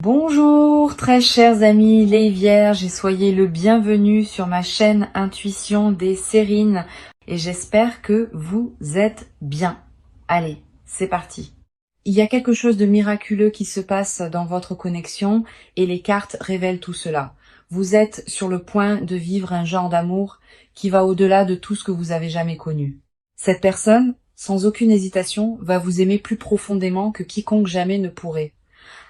Bonjour très chers amis les vierges et soyez le bienvenu sur ma chaîne Intuition des Sérines et j'espère que vous êtes bien. Allez, c'est parti. Il y a quelque chose de miraculeux qui se passe dans votre connexion et les cartes révèlent tout cela. Vous êtes sur le point de vivre un genre d'amour qui va au-delà de tout ce que vous avez jamais connu. Cette personne, sans aucune hésitation, va vous aimer plus profondément que quiconque jamais ne pourrait.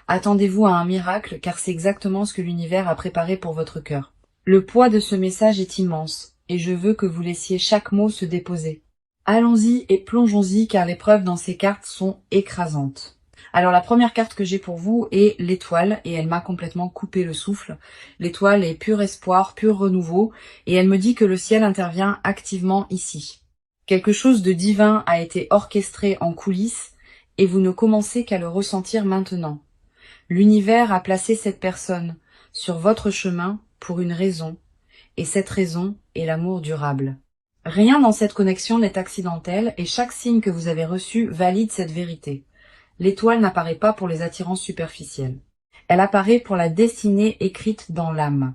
Attendez-vous à un miracle car c'est exactement ce que l'univers a préparé pour votre cœur. Le poids de ce message est immense et je veux que vous laissiez chaque mot se déposer. Allons-y et plongeons-y car les preuves dans ces cartes sont écrasantes. Alors la première carte que j'ai pour vous est l'étoile et elle m'a complètement coupé le souffle. L'étoile est pur espoir, pur renouveau et elle me dit que le ciel intervient activement ici. Quelque chose de divin a été orchestré en coulisses et vous ne commencez qu'à le ressentir maintenant. L'univers a placé cette personne sur votre chemin pour une raison, et cette raison est l'amour durable. Rien dans cette connexion n'est accidentel et chaque signe que vous avez reçu valide cette vérité. L'étoile n'apparaît pas pour les attirances superficielles. Elle apparaît pour la destinée écrite dans l'âme.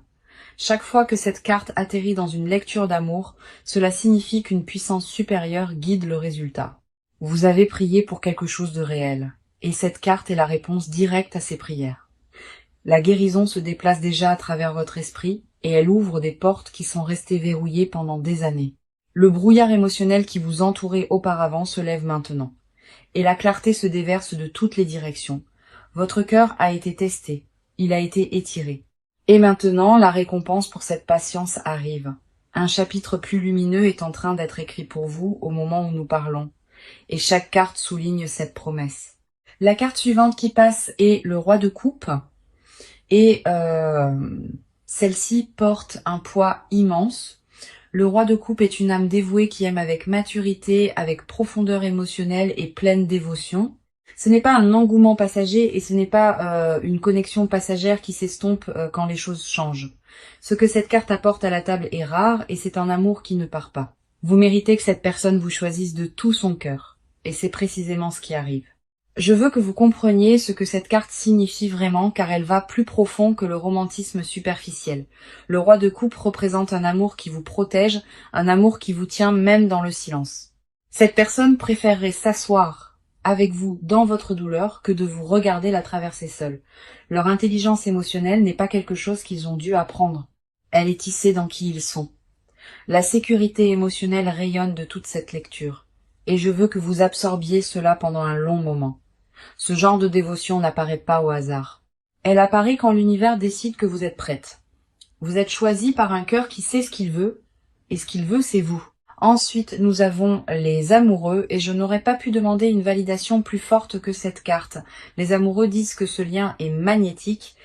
Chaque fois que cette carte atterrit dans une lecture d'amour, cela signifie qu'une puissance supérieure guide le résultat. Vous avez prié pour quelque chose de réel. Et cette carte est la réponse directe à ces prières. La guérison se déplace déjà à travers votre esprit et elle ouvre des portes qui sont restées verrouillées pendant des années. Le brouillard émotionnel qui vous entourait auparavant se lève maintenant. Et la clarté se déverse de toutes les directions. Votre cœur a été testé, il a été étiré. Et maintenant, la récompense pour cette patience arrive. Un chapitre plus lumineux est en train d'être écrit pour vous au moment où nous parlons. Et chaque carte souligne cette promesse. La carte suivante qui passe est le roi de coupe et celle-ci porte un poids immense. Le roi de coupe est une âme dévouée qui aime avec maturité, avec profondeur émotionnelle et pleine dévotion. Ce n'est pas un engouement passager et ce n'est pas une connexion passagère qui s'estompe quand les choses changent. Ce que cette carte apporte à la table est rare et c'est un amour qui ne part pas. Vous méritez que cette personne vous choisisse de tout son cœur et c'est précisément ce qui arrive. Je veux que vous compreniez ce que cette carte signifie vraiment car elle va plus profond que le romantisme superficiel. Le roi de coupe représente un amour qui vous protège, un amour qui vous tient même dans le silence. Cette personne préférerait s'asseoir avec vous dans votre douleur que de vous regarder la traverser seule. Leur intelligence émotionnelle n'est pas quelque chose qu'ils ont dû apprendre. Elle est tissée dans qui ils sont. La sécurité émotionnelle rayonne de toute cette lecture. Et je veux que vous absorbiez cela pendant un long moment. Ce genre de dévotion n'apparaît pas au hasard. Elle apparaît quand l'univers décide que vous êtes prête. Vous êtes choisi par un cœur qui sait ce qu'il veut, et ce qu'il veut, c'est vous. Ensuite, nous avons les amoureux, et je n'aurais pas pu demander une validation plus forte que cette carte. Les amoureux disent que ce lien est magnétique,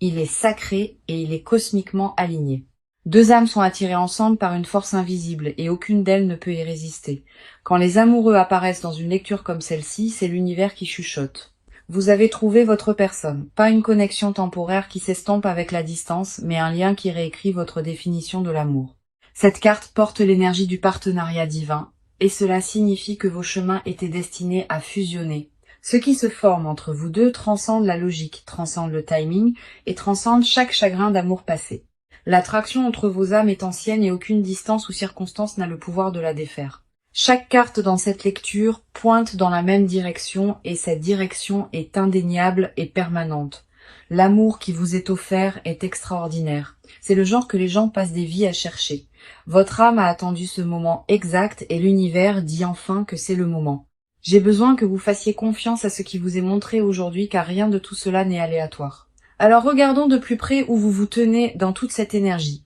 il est sacré et il est cosmiquement aligné. Deux âmes sont attirées ensemble par une force invisible et aucune d'elles ne peut y résister. Quand les amoureux apparaissent dans une lecture comme celle-ci, c'est l'univers qui chuchote. Vous avez trouvé votre personne, pas une connexion temporaire qui s'estompe avec la distance, mais un lien qui réécrit votre définition de l'amour. Cette carte porte l'énergie du partenariat divin, et cela signifie que vos chemins étaient destinés à fusionner. Ce qui se forme entre vous deux transcende la logique, transcende le timing et transcende chaque chagrin d'amour passé. L'attraction entre vos âmes est ancienne et aucune distance ou circonstance n'a le pouvoir de la défaire. Chaque carte dans cette lecture pointe dans la même direction et cette direction est indéniable et permanente. L'amour qui vous est offert est extraordinaire. C'est le genre que les gens passent des vies à chercher. Votre âme a attendu ce moment exact et l'univers dit enfin que c'est le moment. J'ai besoin que vous fassiez confiance à ce qui vous est montré aujourd'hui car rien de tout cela n'est aléatoire. Alors regardons de plus près où vous vous tenez dans toute cette énergie.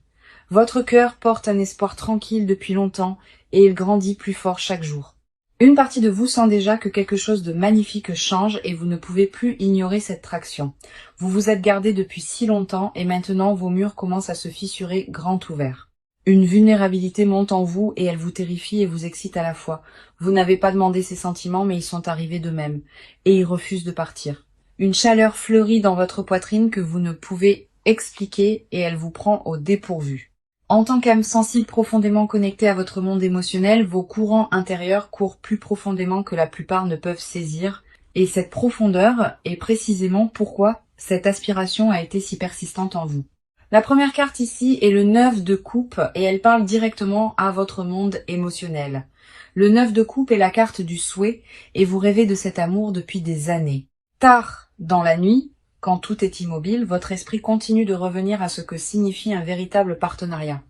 Votre cœur porte un espoir tranquille depuis longtemps et il grandit plus fort chaque jour. Une partie de vous sent déjà que quelque chose de magnifique change et vous ne pouvez plus ignorer cette traction. Vous vous êtes gardé depuis si longtemps et maintenant vos murs commencent à se fissurer grand ouverts. Une vulnérabilité monte en vous et elle vous terrifie et vous excite à la fois. Vous n'avez pas demandé ces sentiments mais ils sont arrivés d'eux-mêmes et ils refusent de partir. Une chaleur fleurit dans votre poitrine que vous ne pouvez expliquer et elle vous prend au dépourvu. En tant qu'âme sensible profondément connectée à votre monde émotionnel, vos courants intérieurs courent plus profondément que la plupart ne peuvent saisir. Et cette profondeur est précisément pourquoi cette aspiration a été si persistante en vous. La première carte ici est le 9 de coupe et elle parle directement à votre monde émotionnel. Le 9 de coupe est la carte du souhait et vous rêvez de cet amour depuis des années. Tard dans la nuit, quand tout est immobile, votre esprit continue de revenir à ce que signifie un véritable partenariat.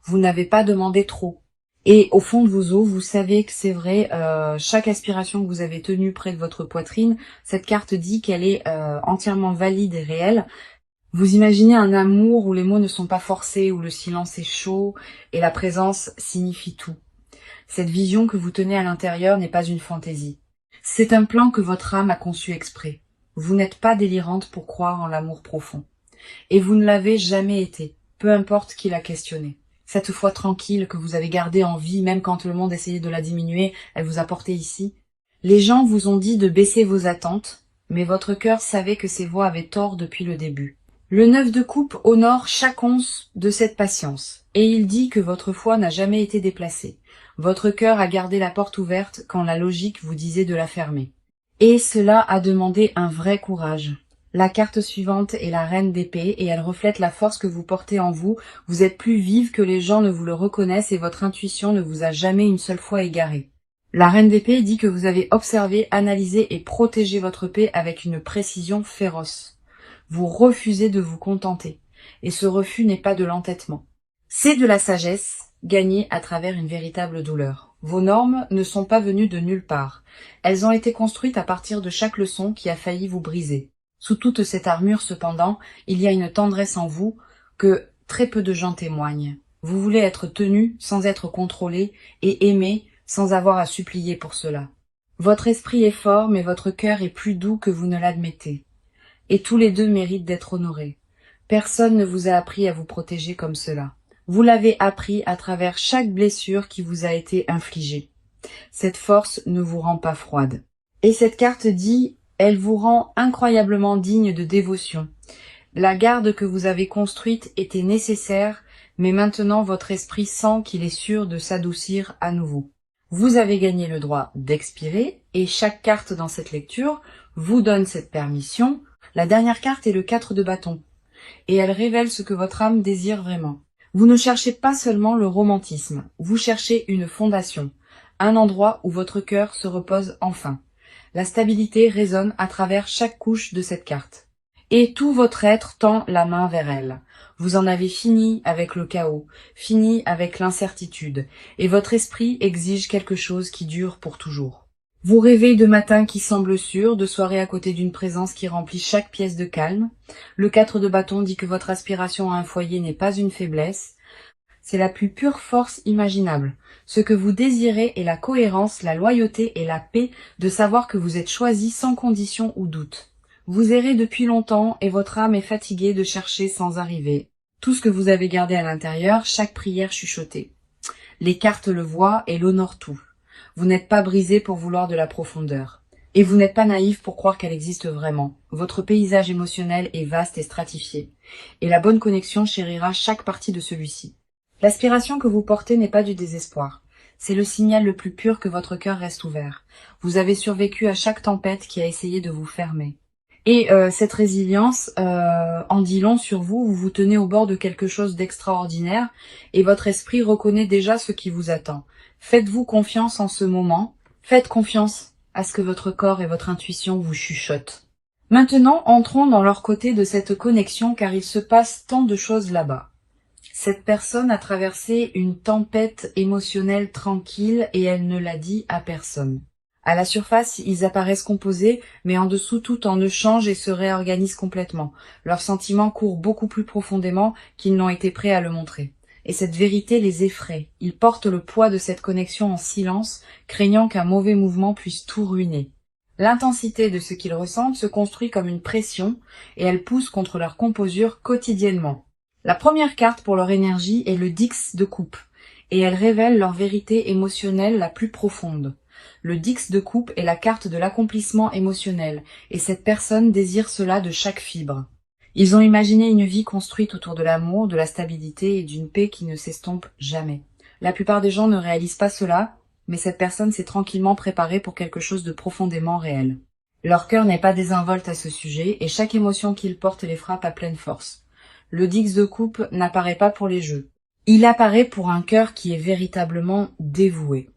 Vous n'avez pas demandé trop. Et au fond de vos os, vous savez que c'est vrai, chaque aspiration que vous avez tenue près de votre poitrine, cette carte dit qu'elle est entièrement valide et réelle. Vous imaginez un amour où les mots ne sont pas forcés, où le silence est chaud et la présence signifie tout. Cette vision que vous tenez à l'intérieur n'est pas une fantaisie. C'est un plan que votre âme a conçu exprès. Vous n'êtes pas délirante pour croire en l'amour profond. Et vous ne l'avez jamais été, peu importe qui l'a questionné. Cette foi tranquille que vous avez gardée en vie, même quand le monde essayait de la diminuer, elle vous a porté ici. Les gens vous ont dit de baisser vos attentes, mais votre cœur savait que ces voix avaient tort depuis le début. Le 9 de coupe honore chaque once de cette patience, et il dit que votre foi n'a jamais été déplacée. Votre cœur a gardé la porte ouverte quand la logique vous disait de la fermer. Et cela a demandé un vrai courage. La carte suivante est la reine d'épée et elle reflète la force que vous portez en vous. Vous êtes plus vive que les gens ne vous le reconnaissent et votre intuition ne vous a jamais une seule fois égaré. La reine d'épée dit que vous avez observé, analysé et protégé votre paix avec une précision féroce. Vous refusez de vous contenter. Et ce refus n'est pas de l'entêtement. C'est de la sagesse gagnée à travers une véritable douleur. Vos normes ne sont pas venues de nulle part. Elles ont été construites à partir de chaque leçon qui a failli vous briser. Sous toute cette armure, cependant, il y a une tendresse en vous que très peu de gens témoignent. Vous voulez être tenu sans être contrôlé et aimé sans avoir à supplier pour cela. Votre esprit est fort, mais votre cœur est plus doux que vous ne l'admettez. Et tous les deux méritent d'être honorés. Personne ne vous a appris à vous protéger comme cela. Vous l'avez appris à travers chaque blessure qui vous a été infligée. Cette force ne vous rend pas froide. Et cette carte dit, elle vous rend incroyablement digne de dévotion. La garde que vous avez construite était nécessaire, mais maintenant votre esprit sent qu'il est sûr de s'adoucir à nouveau. Vous avez gagné le droit d'expirer, et chaque carte dans cette lecture vous donne cette permission. La dernière carte est le 4 de bâton, et elle révèle ce que votre âme désire vraiment. Vous ne cherchez pas seulement le romantisme, vous cherchez une fondation, un endroit où votre cœur se repose enfin. La stabilité résonne à travers chaque couche de cette carte. Et tout votre être tend la main vers elle. Vous en avez fini avec le chaos, fini avec l'incertitude, et votre esprit exige quelque chose qui dure pour toujours. Vous rêvez de matins qui semblent sûrs, de soirées à côté d'une présence qui remplit chaque pièce de calme. Le 4 de bâton dit que votre aspiration à un foyer n'est pas une faiblesse. C'est la plus pure force imaginable. Ce que vous désirez est la cohérence, la loyauté et la paix de savoir que vous êtes choisi sans condition ou doute. Vous errez depuis longtemps et votre âme est fatiguée de chercher sans arriver. Tout ce que vous avez gardé à l'intérieur, chaque prière chuchotée. Les cartes le voient et l'honorent tout. Vous n'êtes pas brisé pour vouloir de la profondeur. Et vous n'êtes pas naïf pour croire qu'elle existe vraiment. Votre paysage émotionnel est vaste et stratifié. Et la bonne connexion chérira chaque partie de celui-ci. L'aspiration que vous portez n'est pas du désespoir. C'est le signal le plus pur que votre cœur reste ouvert. Vous avez survécu à chaque tempête qui a essayé de vous fermer. Et cette résilience en dit long sur vous. Vous vous tenez au bord de quelque chose d'extraordinaire et votre esprit reconnaît déjà ce qui vous attend. Faites-vous confiance en ce moment. Faites confiance à ce que votre corps et votre intuition vous chuchotent. Maintenant, entrons dans leur côté de cette connexion car il se passe tant de choses là-bas. Cette personne a traversé une tempête émotionnelle tranquille et elle ne l'a dit à personne. À la surface, ils apparaissent composés, mais en dessous tout en eux change et se réorganise complètement. Leurs sentiments courent beaucoup plus profondément qu'ils n'ont été prêts à le montrer. Et cette vérité les effraie. Ils portent le poids de cette connexion en silence, craignant qu'un mauvais mouvement puisse tout ruiner. L'intensité de ce qu'ils ressentent se construit comme une pression, et elle pousse contre leur composure quotidiennement. La première carte pour leur énergie est le 10 de coupe, et elle révèle leur vérité émotionnelle la plus profonde. Le 10 de coupe est la carte de l'accomplissement émotionnel, et cette personne désire cela de chaque fibre. Ils ont imaginé une vie construite autour de l'amour, de la stabilité et d'une paix qui ne s'estompe jamais. La plupart des gens ne réalisent pas cela, mais cette personne s'est tranquillement préparée pour quelque chose de profondément réel. Leur cœur n'est pas désinvolte à ce sujet, et chaque émotion qu'ils portent les frappe à pleine force. Le Dix de coupe n'apparaît pas pour les jeux. Il apparaît pour un cœur qui est véritablement dévoué.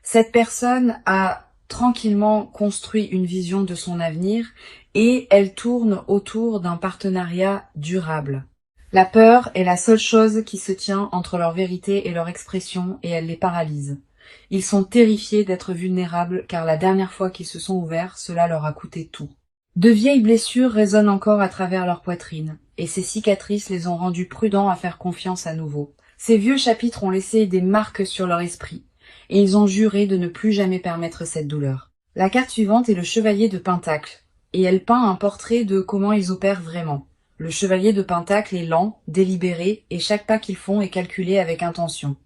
Cette personne a tranquillement construit une vision de son avenir et elle tourne autour d'un partenariat durable. La peur est la seule chose qui se tient entre leur vérité et leur expression et elle les paralyse. Ils sont terrifiés d'être vulnérables car la dernière fois qu'ils se sont ouverts, cela leur a coûté tout. De vieilles blessures résonnent encore à travers leur poitrine et ces cicatrices les ont rendus prudents à faire confiance à nouveau. Ces vieux chapitres ont laissé des marques sur leur esprit et ils ont juré de ne plus jamais permettre cette douleur. La carte suivante est le chevalier de Pentacle et elle peint un portrait de comment ils opèrent vraiment. Le chevalier de Pentacle est lent, délibéré et chaque pas qu'ils font est calculé avec intention.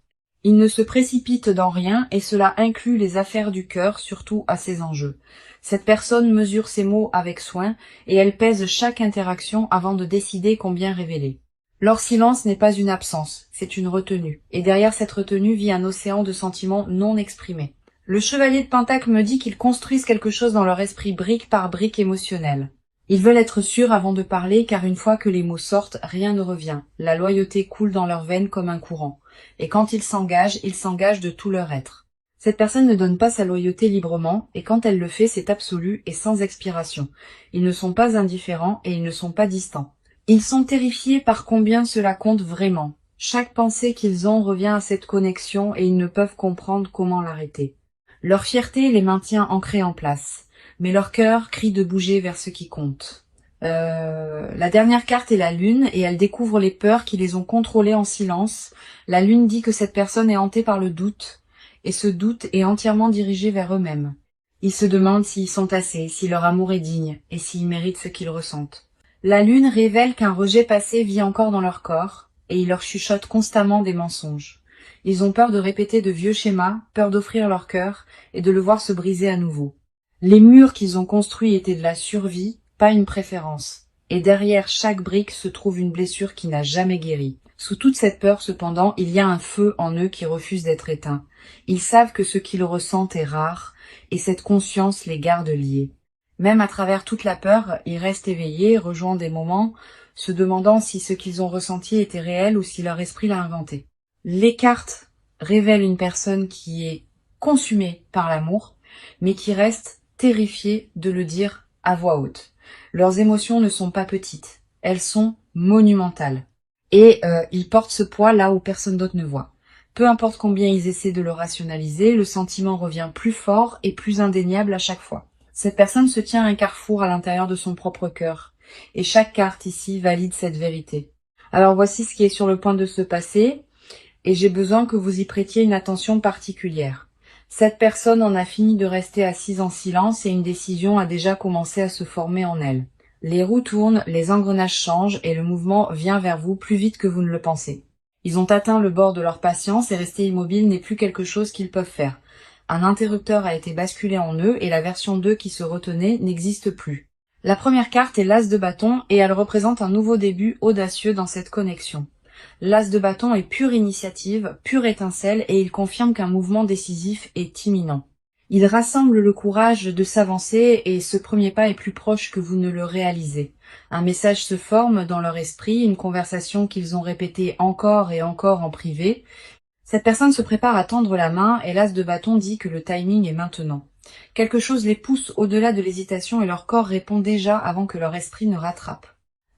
Il ne se précipite dans rien et cela inclut les affaires du cœur, surtout à ses enjeux. Cette personne mesure ses mots avec soin et elle pèse chaque interaction avant de décider combien révéler. Leur silence n'est pas une absence, c'est une retenue, et derrière cette retenue vit un océan de sentiments non exprimés. Le chevalier de Pentacle me dit qu'ils construisent quelque chose dans leur esprit brique par brique émotionnelle. Ils veulent être sûrs avant de parler car une fois que les mots sortent, rien ne revient. La loyauté coule dans leurs veines comme un courant. Et quand ils s'engagent de tout leur être. Cette personne ne donne pas sa loyauté librement et quand elle le fait, c'est absolu et sans expiration. Ils ne sont pas indifférents et ils ne sont pas distants. Ils sont terrifiés par combien cela compte vraiment. Chaque pensée qu'ils ont revient à cette connexion et ils ne peuvent comprendre comment l'arrêter. Leur fierté les maintient ancrés en place. Mais leur cœur crie de bouger vers ce qui compte. La dernière carte est la lune et elle découvre les peurs qui les ont contrôlés en silence. La lune dit que cette personne est hantée par le doute et ce doute est entièrement dirigé vers eux-mêmes. Ils se demandent s'ils sont assez, si leur amour est digne et s'ils méritent ce qu'ils ressentent. La lune révèle qu'un rejet passé vit encore dans leur corps et il leur chuchote constamment des mensonges. Ils ont peur de répéter de vieux schémas, peur d'offrir leur cœur et de le voir se briser à nouveau. Les murs qu'ils ont construits étaient de la survie, pas une préférence. Et derrière chaque brique se trouve une blessure qui n'a jamais guéri. Sous toute cette peur, cependant, il y a un feu en eux qui refuse d'être éteint. Ils savent que ce qu'ils ressentent est rare, et cette conscience les garde liés. Même à travers toute la peur, ils restent éveillés, rejoignent des moments, se demandant si ce qu'ils ont ressenti était réel ou si leur esprit l'a inventé. Les cartes révèlent une personne qui est consumée par l'amour, mais qui reste terrifiés de le dire à voix haute. Leurs émotions ne sont pas petites, elles sont monumentales. Et ils portent ce poids là où personne d'autre ne voit. Peu importe combien ils essaient de le rationaliser, le sentiment revient plus fort et plus indéniable à chaque fois. Cette personne se tient à un carrefour à l'intérieur de son propre cœur. Et chaque carte ici valide cette vérité. Alors voici ce qui est sur le point de se passer, et j'ai besoin que vous y prêtiez une attention particulière. Cette personne en a fini de rester assise en silence et une décision a déjà commencé à se former en elle. Les roues tournent, les engrenages changent et le mouvement vient vers vous plus vite que vous ne le pensez. Ils ont atteint le bord de leur patience et rester immobile n'est plus quelque chose qu'ils peuvent faire. Un interrupteur a été basculé en eux et la version 2 qui se retenait n'existe plus. La première carte est l'As de bâton et elle représente un nouveau début audacieux dans cette connexion. L'As de bâton est pure initiative, pure étincelle et il confirme qu'un mouvement décisif est imminent. Il rassemble le courage de s'avancer et ce premier pas est plus proche que vous ne le réalisez. Un message se forme dans leur esprit, une conversation qu'ils ont répétée encore et encore en privé. Cette personne se prépare à tendre la main et l'As de bâton dit que le timing est maintenant. Quelque chose les pousse au-delà de l'hésitation et leur corps répond déjà avant que leur esprit ne rattrape.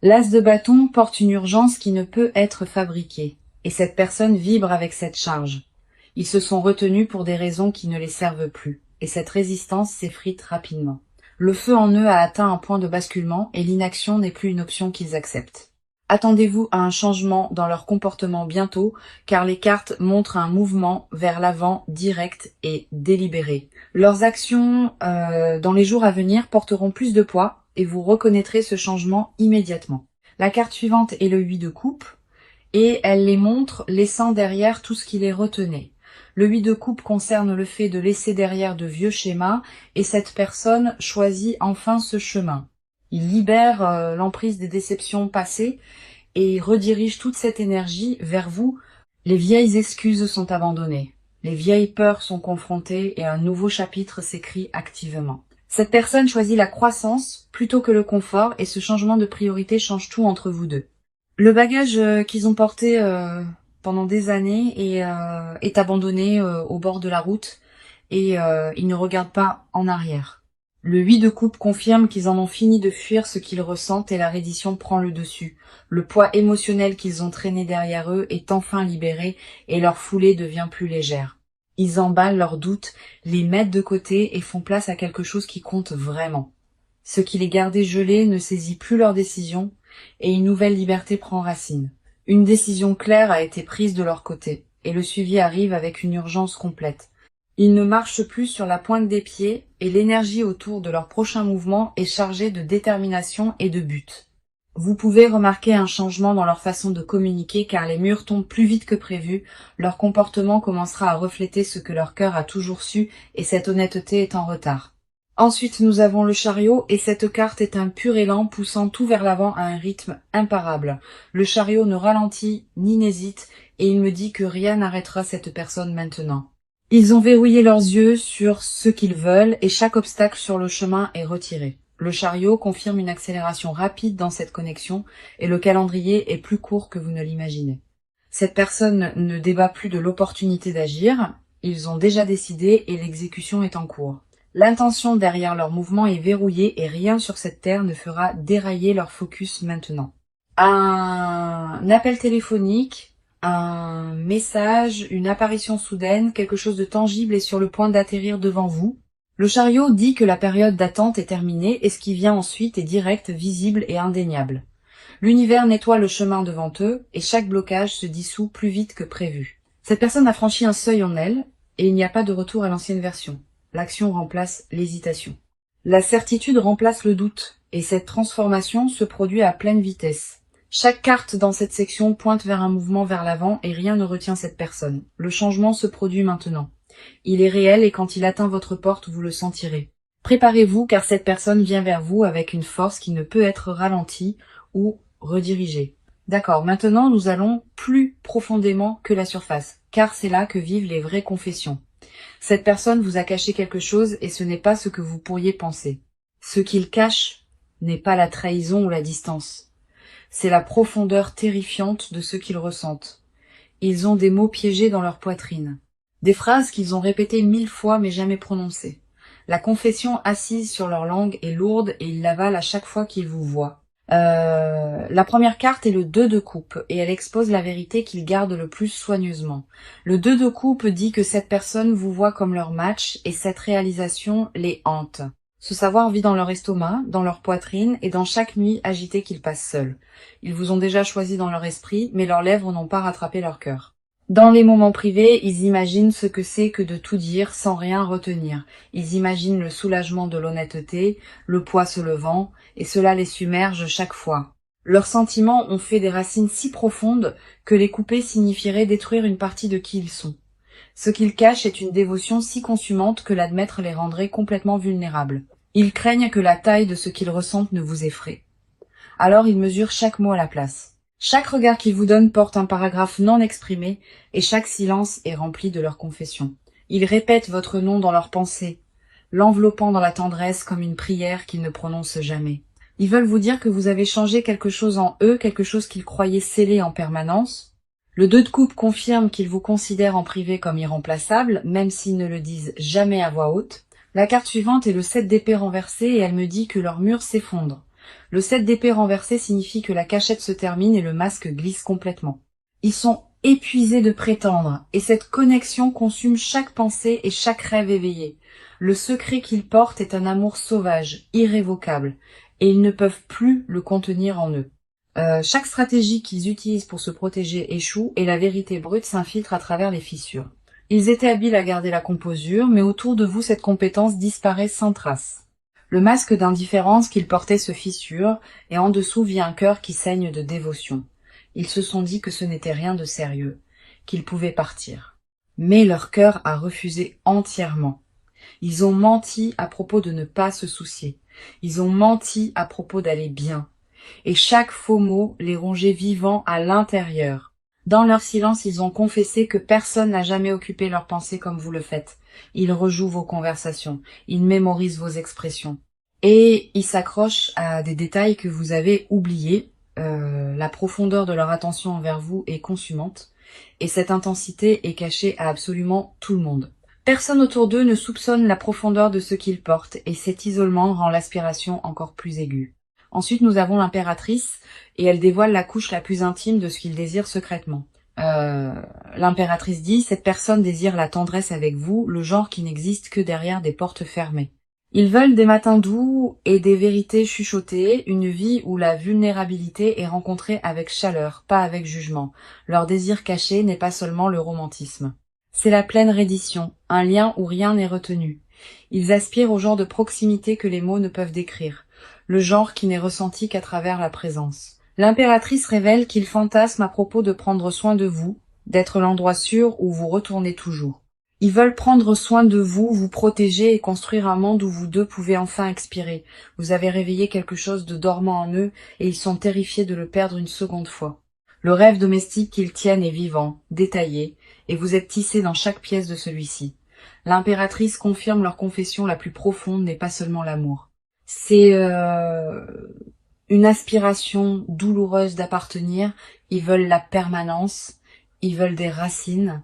L'As de bâton porte une urgence qui ne peut être fabriquée, et cette personne vibre avec cette charge. Ils se sont retenus pour des raisons qui ne les servent plus, et cette résistance s'effrite rapidement. Le feu en eux a atteint un point de basculement, et l'inaction n'est plus une option qu'ils acceptent. Attendez-vous à un changement dans leur comportement bientôt, car les cartes montrent un mouvement vers l'avant direct et délibéré. Leurs actions dans les jours à venir porteront plus de poids, et vous reconnaîtrez ce changement immédiatement. La carte suivante est le 8 de coupe, et elle les montre laissant derrière tout ce qui les retenait. Le 8 de coupe concerne le fait de laisser derrière de vieux schémas, et cette personne choisit enfin ce chemin. Il libère l'emprise des déceptions passées, et redirige toute cette énergie vers vous. Les vieilles excuses sont abandonnées, les vieilles peurs sont confrontées, et un nouveau chapitre s'écrit activement. Cette personne choisit la croissance plutôt que le confort et ce changement de priorité change tout entre vous deux. Le bagage qu'ils ont porté pendant des années est abandonné au bord de la route et ils ne regardent pas en arrière. Le 8 de coupe confirme qu'ils en ont fini de fuir ce qu'ils ressentent et la reddition prend le dessus. Le poids émotionnel qu'ils ont traîné derrière eux est enfin libéré et leur foulée devient plus légère. Ils emballent leurs doutes, les mettent de côté et font place à quelque chose qui compte vraiment. Ce qui les gardait gelés ne saisit plus leurs décisions et une nouvelle liberté prend racine. Une décision claire a été prise de leur côté et le suivi arrive avec une urgence complète. Ils ne marchent plus sur la pointe des pieds et l'énergie autour de leur prochain mouvement est chargée de détermination et de but. Vous pouvez remarquer un changement dans leur façon de communiquer car les murs tombent plus vite que prévu, leur comportement commencera à refléter ce que leur cœur a toujours su et cette honnêteté est en retard. Ensuite, nous avons le chariot et cette carte est un pur élan poussant tout vers l'avant à un rythme imparable. Le chariot ne ralentit ni n'hésite et il me dit que rien n'arrêtera cette personne maintenant. Ils ont verrouillé leurs yeux sur ce qu'ils veulent et chaque obstacle sur le chemin est retiré. Le chariot confirme une accélération rapide dans cette connexion et le calendrier est plus court que vous ne l'imaginez. Cette personne ne débat plus de l'opportunité d'agir, ils ont déjà décidé et l'exécution est en cours. L'intention derrière leur mouvement est verrouillée et rien sur cette terre ne fera dérailler leur focus maintenant. Un appel téléphonique, un message, une apparition soudaine, quelque chose de tangible est sur le point d'atterrir devant vous. Le chariot dit que la période d'attente est terminée et ce qui vient ensuite est direct, visible et indéniable. L'univers nettoie le chemin devant eux et chaque blocage se dissout plus vite que prévu. Cette personne a franchi un seuil en elle et il n'y a pas de retour à l'ancienne version. L'action remplace l'hésitation. La certitude remplace le doute et cette transformation se produit à pleine vitesse. Chaque carte dans cette section pointe vers un mouvement vers l'avant et rien ne retient cette personne. Le changement se produit maintenant. Il est réel et quand il atteint votre porte, vous le sentirez. Préparez-vous car cette personne vient vers vous avec une force qui ne peut être ralentie ou redirigée. D'accord, maintenant nous allons plus profondément que la surface, car c'est là que vivent les vraies confessions. Cette personne vous a caché quelque chose et ce n'est pas ce que vous pourriez penser. Ce qu'il cache n'est pas la trahison ou la distance. C'est la profondeur terrifiante de ce qu'ils ressentent. Ils ont des mots piégés dans leur poitrine. Des phrases qu'ils ont répétées 1000 fois mais jamais prononcées. La confession assise sur leur langue est lourde et ils l'avalent à chaque fois qu'ils vous voient. La première carte est le 2 de coupe et elle expose la vérité qu'ils gardent le plus soigneusement. Le 2 de coupe dit que cette personne vous voit comme leur match et cette réalisation les hante. Ce savoir vit dans leur estomac, dans leur poitrine et dans chaque nuit agitée qu'ils passent seuls. Ils vous ont déjà choisi dans leur esprit, mais leurs lèvres n'ont pas rattrapé leur cœur. Dans les moments privés, ils imaginent ce que c'est que de tout dire sans rien retenir. Ils imaginent le soulagement de l'honnêteté, le poids se levant, et cela les submerge chaque fois. Leurs sentiments ont fait des racines si profondes que les couper signifierait détruire une partie de qui ils sont. Ce qu'ils cachent est une dévotion si consumante que l'admettre les rendrait complètement vulnérables. Ils craignent que la taille de ce qu'ils ressentent ne vous effraie. Alors ils mesurent chaque mot à la place. Chaque regard qu'ils vous donnent porte un paragraphe non exprimé et chaque silence est rempli de leur confession. Ils répètent votre nom dans leurs pensées, l'enveloppant dans la tendresse comme une prière qu'ils ne prononcent jamais. Ils veulent vous dire que vous avez changé quelque chose en eux, quelque chose qu'ils croyaient scellé en permanence. Le 2 de coupe confirme qu'ils vous considèrent en privé comme irremplaçable, même s'ils ne le disent jamais à voix haute. La carte suivante est le 7 d'épée renversé et elle me dit que leur mur s'effondre. Le 7 d'épée renversé signifie que la cachette se termine et le masque glisse complètement. Ils sont épuisés de prétendre et cette connexion consume chaque pensée et chaque rêve éveillé. Le secret qu'ils portent est un amour sauvage, irrévocable, et ils ne peuvent plus le contenir en eux. Chaque stratégie qu'ils utilisent pour se protéger échoue et la vérité brute s'infiltre à travers les fissures. Ils étaient habiles à garder la composure, mais autour de vous cette compétence disparaît sans trace. Le masque d'indifférence qu'ils portaient se fissure, et en dessous vit un cœur qui saigne de dévotion. Ils se sont dit que ce n'était rien de sérieux, qu'ils pouvaient partir. Mais leur cœur a refusé entièrement. Ils ont menti à propos de ne pas se soucier. Ils ont menti à propos d'aller bien. Et chaque faux mot les rongeait vivants à l'intérieur. Dans leur silence, ils ont confessé que personne n'a jamais occupé leurs pensées comme vous le faites. Ils rejouent vos conversations, ils mémorisent vos expressions. Et ils s'accrochent à des détails que vous avez oubliés. La profondeur de leur attention envers vous est consumante. Et cette intensité est cachée à absolument tout le monde. Personne autour d'eux ne soupçonne la profondeur de ce qu'ils portent, et cet isolement rend l'aspiration encore plus aiguë. Ensuite, nous avons l'impératrice, et elle dévoile la couche la plus intime de ce qu'il désire secrètement. L'impératrice dit, cette personne désire la tendresse avec vous, le genre qui n'existe que derrière des portes fermées. Ils veulent des matins doux et des vérités chuchotées, une vie où la vulnérabilité est rencontrée avec chaleur, pas avec jugement. Leur désir caché n'est pas seulement le romantisme. C'est la pleine reddition, un lien où rien n'est retenu. Ils aspirent au genre de proximité que les mots ne peuvent décrire, le genre qui n'est ressenti qu'à travers la présence. L'impératrice révèle qu'ils fantasment à propos de prendre soin de vous, d'être l'endroit sûr où vous retournez toujours. Ils veulent prendre soin de vous, vous protéger et construire un monde où vous deux pouvez enfin expirer. Vous avez réveillé quelque chose de dormant en eux et ils sont terrifiés de le perdre une seconde fois. Le rêve domestique qu'ils tiennent est vivant, détaillé, et vous êtes tissé dans chaque pièce de celui-ci. L'impératrice confirme leur confession la plus profonde n'est pas seulement l'amour. C'est une aspiration douloureuse d'appartenir, ils veulent la permanence, ils veulent des racines,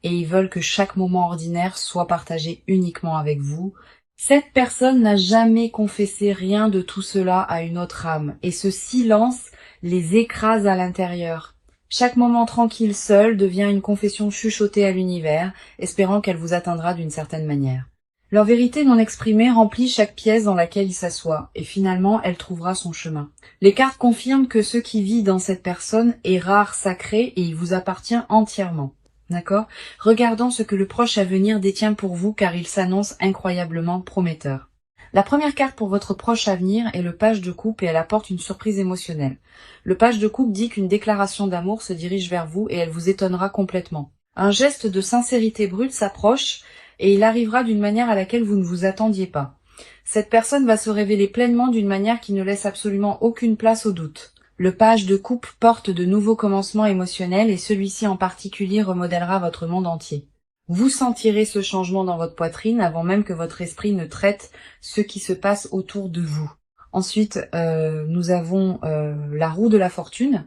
et ils veulent que chaque moment ordinaire soit partagé uniquement avec vous. Cette personne n'a jamais confessé rien de tout cela à une autre âme, et ce silence les écrase à l'intérieur. Chaque moment tranquille seul devient une confession chuchotée à l'univers, espérant qu'elle vous atteindra d'une certaine manière. Leur vérité non exprimée remplit chaque pièce dans laquelle il s'assoit, et finalement elle trouvera son chemin. Les cartes confirment que ce qui vit dans cette personne est rare, sacré, et il vous appartient entièrement. D'accord ? Regardons ce que le proche à venir détient pour vous, car il s'annonce incroyablement prometteur. La première carte pour votre proche avenir est le page de coupe et elle apporte une surprise émotionnelle. Le page de coupe dit qu'une déclaration d'amour se dirige vers vous et elle vous étonnera complètement. Un geste de sincérité brute s'approche et il arrivera d'une manière à laquelle vous ne vous attendiez pas. Cette personne va se révéler pleinement d'une manière qui ne laisse absolument aucune place au doute. Le page de coupe porte de nouveaux commencements émotionnels et celui-ci en particulier remodèlera votre monde entier. Vous sentirez ce changement dans votre poitrine avant même que votre esprit ne traite ce qui se passe autour de vous. Ensuite, nous avons la roue de la fortune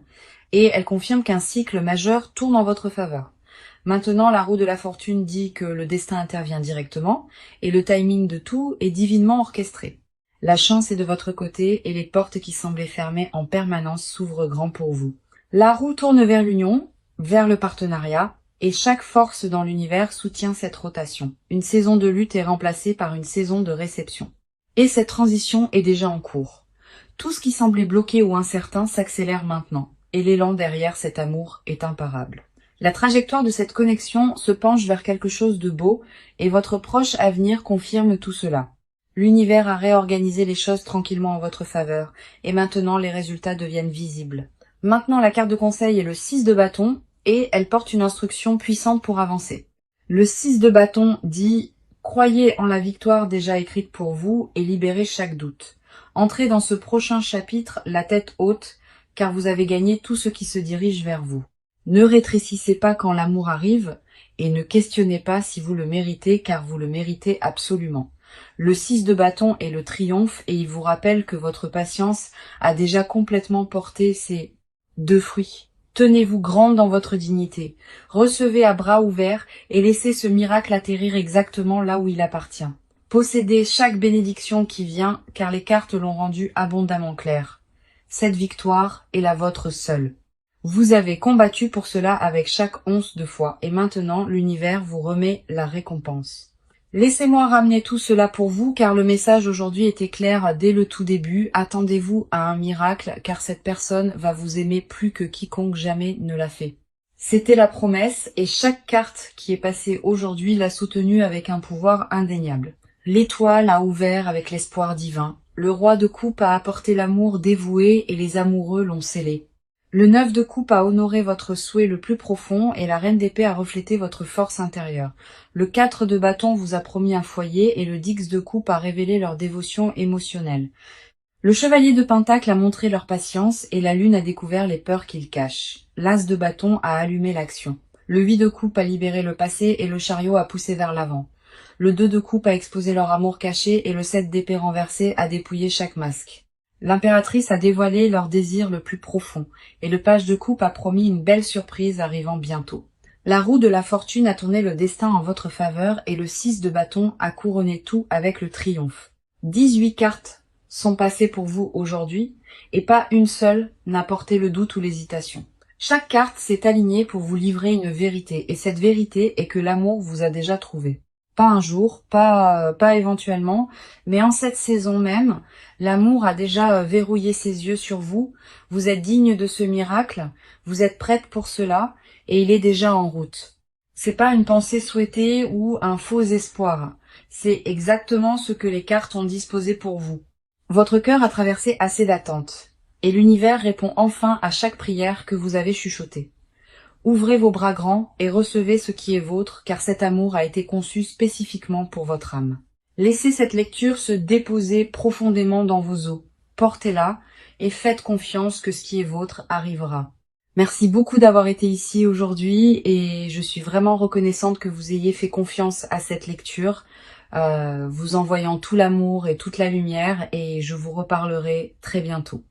et elle confirme qu'un cycle majeur tourne en votre faveur. Maintenant, la roue de la fortune dit que le destin intervient directement et le timing de tout est divinement orchestré. La chance est de votre côté et les portes qui semblaient fermées en permanence s'ouvrent grand pour vous. La roue tourne vers l'union, vers le partenariat, et chaque force dans l'univers soutient cette rotation. Une saison de lutte est remplacée par une saison de réception. Et cette transition est déjà en cours. Tout ce qui semblait bloqué ou incertain s'accélère maintenant, et l'élan derrière cet amour est imparable. La trajectoire de cette connexion se penche vers quelque chose de beau, et votre proche avenir confirme tout cela. L'univers a réorganisé les choses tranquillement en votre faveur, et maintenant les résultats deviennent visibles. Maintenant la carte de conseil est le 6 de bâton, et elle porte une instruction puissante pour avancer. Le 6 de bâton dit « Croyez en la victoire déjà écrite pour vous et libérez chaque doute. Entrez dans ce prochain chapitre la tête haute, car vous avez gagné tout ce qui se dirige vers vous. Ne rétrécissez pas quand l'amour arrive, et ne questionnez pas si vous le méritez, car vous le méritez absolument. Le 6 de bâton est le triomphe, et il vous rappelle que votre patience a déjà complètement porté ses 2 fruits. Tenez-vous grande dans votre dignité, recevez à bras ouverts et laissez ce miracle atterrir exactement là où il appartient. Possédez chaque bénédiction qui vient, car les cartes l'ont rendu abondamment clair. Cette victoire est la vôtre seule. Vous avez combattu pour cela avec chaque once de foi, et maintenant l'univers vous remet la récompense. Laissez-moi ramener tout cela pour vous, car le message aujourd'hui était clair dès le tout début. Attendez-vous à un miracle, car cette personne va vous aimer plus que quiconque jamais ne l'a fait. C'était la promesse, et chaque carte qui est passée aujourd'hui l'a soutenue avec un pouvoir indéniable. L'étoile a ouvert avec l'espoir divin. Le roi de coupe a apporté l'amour dévoué, et les amoureux l'ont scellé. Le 9 de coupe a honoré votre souhait le plus profond et la reine d'épée a reflété votre force intérieure. Le 4 de bâton vous a promis un foyer et le 10 de coupe a révélé leur dévotion émotionnelle. Le chevalier de Pentacle a montré leur patience et la lune a découvert les peurs qu'ils cachent. L'as de bâton a allumé l'action. Le 8 de coupe a libéré le passé et le chariot a poussé vers l'avant. Le 2 de coupe a exposé leur amour caché et le 7 d'épée renversé a dépouillé chaque masque. L'impératrice a dévoilé leur désir le plus profond et le page de coupe a promis une belle surprise arrivant bientôt. La roue de la fortune a tourné le destin en votre faveur et le 6 de bâton a couronné tout avec le triomphe. 18 cartes sont passées pour vous aujourd'hui et pas une seule n'a porté le doute ou l'hésitation. Chaque carte s'est alignée pour vous livrer une vérité et cette vérité est que l'amour vous a déjà trouvé. Pas un jour, pas éventuellement, mais en cette saison même, l'amour a déjà verrouillé ses yeux sur vous, vous êtes digne de ce miracle, vous êtes prête pour cela, et il est déjà en route. C'est pas une pensée souhaitée ou un faux espoir, c'est exactement ce que les cartes ont disposé pour vous. Votre cœur a traversé assez d'attentes, et l'univers répond enfin à chaque prière que vous avez chuchotée. Ouvrez vos bras grands et recevez ce qui est vôtre, car cet amour a été conçu spécifiquement pour votre âme. Laissez cette lecture se déposer profondément dans vos os. Portez-la et faites confiance que ce qui est vôtre arrivera. Merci beaucoup d'avoir été ici aujourd'hui et je suis vraiment reconnaissante que vous ayez fait confiance à cette lecture, vous envoyant tout l'amour et toute la lumière et je vous reparlerai très bientôt.